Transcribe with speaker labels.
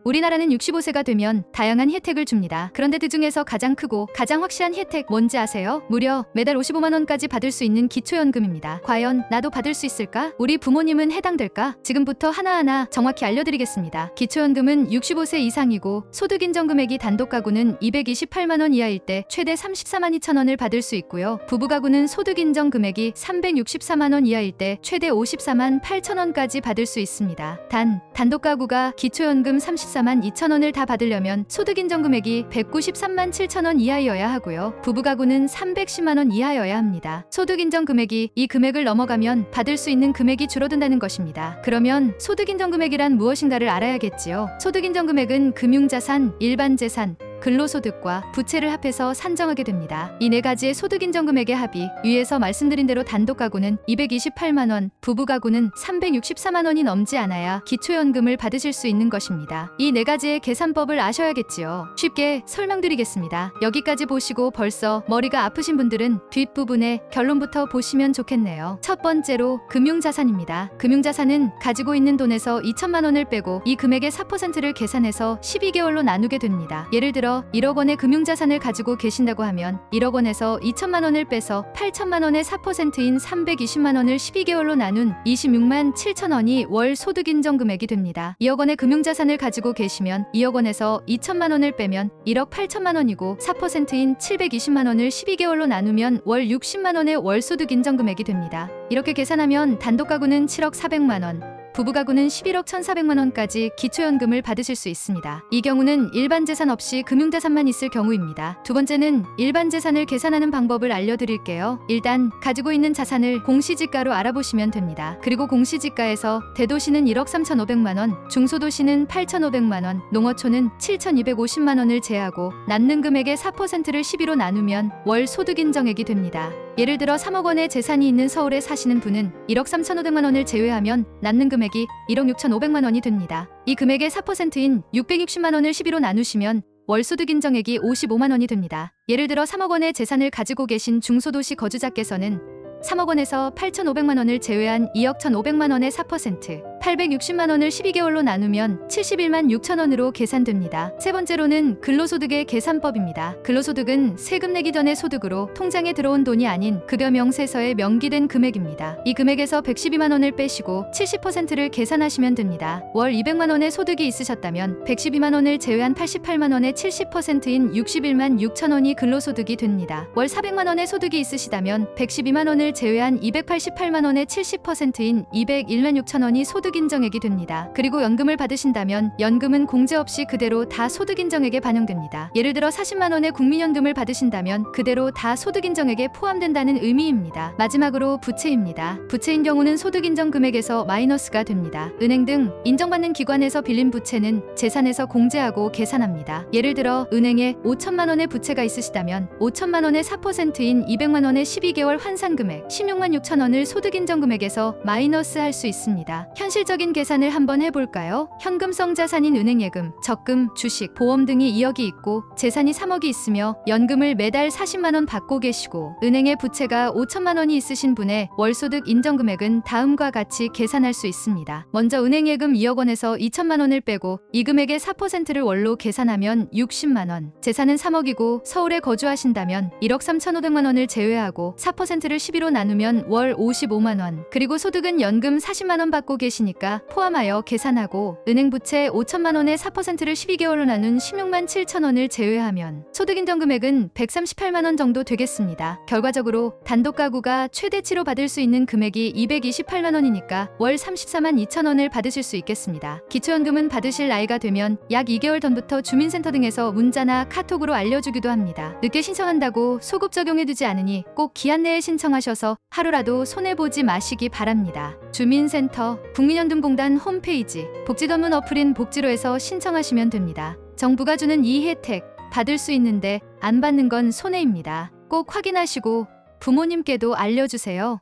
Speaker 1: 우리나라는 65세가 되면 다양한 혜택을 줍니다. 그런데 그중에서 가장 크고 가장 확실한 혜택 뭔지 아세요? 무려 매달 55만 원까지 받을 수 있는 기초연금입니다. 과연 나도 받을 수 있을까? 우리 부모님은 해당될까? 지금부터 하나하나 정확히 알려드리겠습니다. 기초연금은 65세 이상이고 소득인정 금액이 단독 가구는 228만 원 이하일 때 최대 34만 2천 원을 받을 수 있고요. 부부 가구는 소득인정 금액이 364만 원 이하일 때 최대 54만 8천 원까지 받을 수 있습니다. 단, 단독 가구가 기초연금 34만 2천 원을 다 받으려면 소득인정 금액이 193만 7천 원 이하여야 하고요. 부부 가구는 310만 원 이하여야 합니다. 소득인정 금액이 이 금액을 넘어가면 받을 수 있는 금액이 줄어든다는 것입니다. 그러면 소득인정 금액이란 무엇인가를 알아야겠지요. 소득인정 금액은 금융자산, 일반재산, 근로소득과 부채를 합해서 산정하게 됩니다. 이 네 가지의 소득인정 금액의 합이 위에서 말씀드린 대로 단독 가구는 228만 원, 부부 가구는 364만 원이 넘지 않아야 기초연금을 받으실 수 있는 것입니다. 이 네 가지의 계산법을 아셔야겠지요. 쉽게 설명드리겠습니다. 여기까지 보시고 벌써 머리가 아프신 분들은 뒷부분에 결론부터 보시면 좋겠네요. 첫 번째로 금융자산입니다. 금융자산은 가지고 있는 돈에서 2천만 원을 빼고 이 금액의 4%를 계산해서 12개월로 나누게 됩니다. 예를 들어 1억 원의 금융자산을 가지고 계신다고 하면 1억 원에서 2천만 원을 빼서 8천만 원의 4%인 320만 원을 12개월로 나눈 26만 7천 원이 월 소득인정 금액이 됩니다. 2억 원의 금융자산을 가지고 계시면 2억 원에서 2천만 원을 빼면 1억 8천만 원이고 4%인 720만 원을 12개월로 나누면 월 60만 원의 월 소득인정 금액이 됩니다. 이렇게 계산하면 단독 가구는 7억 4백만 원, 부부 가구는 11억 1,400만 원까지 기초연금을 받으실 수 있습니다. 이 경우는 일반 재산 없이 금융자산만 있을 경우입니다. 두 번째는 일반 재산을 계산하는 방법을 알려드릴게요. 일단 가지고 있는 자산을 공시지가로 알아보시면 됩니다. 그리고 공시지가에서 대도시는 1억 3,500만 원, 중소도시는 8,500만 원, 농어촌은 7,250만 원을 제하고 남는 금액의 4%를 12로 나누면 월 소득인정액이 됩니다. 예를 들어 3억 원의 재산이 있는 서울에 사시는 분은 1억 3,500만 원을 제외하면 남는 금액이 1억 6,500만 원이 됩니다. 이 금액의 4%인 660만 원을 12로 나누시면 월 소득인정액이 55만 원이 됩니다. 예를 들어 3억 원의 재산을 가지고 계신 중소도시 거주자께서는 3억 원에서 8,500만 원을 제외한 2억 1,500만 원의 4%, 860만 원을 12개월로 나누면 71만 6천 원으로 계산됩니다. 세 번째로는 근로소득의 계산법입니다. 근로소득은 세금 내기 전의 소득으로 통장에 들어온 돈이 아닌 급여 명세서에 명기된 금액입니다. 이 금액에서 112만 원을 빼시고 70%를 계산하시면 됩니다. 월 200만 원의 소득이 있으셨다면 112만 원을 제외한 88만 원의 70%인 61만 6천 원이 근로소득이 됩니다. 월 400만 원의 소득이 있으시다면 112만 원을 제외한 288만 원의 70%인 201만 6천 원이 소득인정액이 됩니다. 그리고 연금을 받으신다면 연금은 공제 없이 그대로 다 소득인정액에 반영됩니다. 예를 들어 40만 원의 국민연금을 받으신다면 그대로 다 소득인정액에 포함된다는 의미입니다. 마지막으로 부채입니다. 부채인 경우는 소득인정 금액에서 마이너스가 됩니다. 은행 등 인정받는 기관에서 빌린 부채는 재산에서 공제하고 계산합니다. 예를 들어 은행에 5천만 원의 부채가 있으시다면 5천만 원의 4%인 200만 원의 12개월 환산금액 16만 6천 원을 소득인정 금액에서 마이너스 할 수 있습니다. 현실적인 계산을 한번 해볼까요? 현금성 자산인 은행예금, 적금, 주식, 보험 등이 2억이 있고 재산이 3억이 있으며 연금을 매달 40만 원 받고 계시고 은행에 부채가 5천만 원이 있으신 분의 월소득 인정금액은 다음과 같이 계산할 수 있습니다. 먼저 은행예금 2억 원에서 2천만 원을 빼고 이 금액의 4%를 월로 계산하면 60만 원, 재산은 3억이고 서울에 거주하신다면 1억 3,500만 원을 제외하고 4%를 12로 나누면 월 55만 원, 그리고 소득은 연금 40만 원 받고 계시니까 포함하여 계산하고 은행 부채 5천만 원의 4%를 12개월로 나눈 16만 7천 원을 제외하면 소득인정 금액은 138만 원 정도 되겠습니다. 결과적으로 단독 가구가 최대치로 받을 수 있는 금액이 228만 원이니까 월 34만 2천 원을 받으실 수 있겠습니다. 기초연금은 받으실 나이가 되면 약 2개월 전부터 주민센터 등에서 문자나 카톡으로 알려주기도 합니다. 늦게 신청한다고 소급 적용해두지 않으니 꼭 기한 내에 신청하셔서 하루라도 손해보지 마시기 바랍니다. 주민센터, 국민연금공단 홈페이지, 복지전문 어플인 복지로에서 신청하시면 됩니다. 정부가 주는 이 혜택 받을 수 있는데 안 받는 건 손해입니다. 꼭 확인하시고 부모님께도 알려주세요.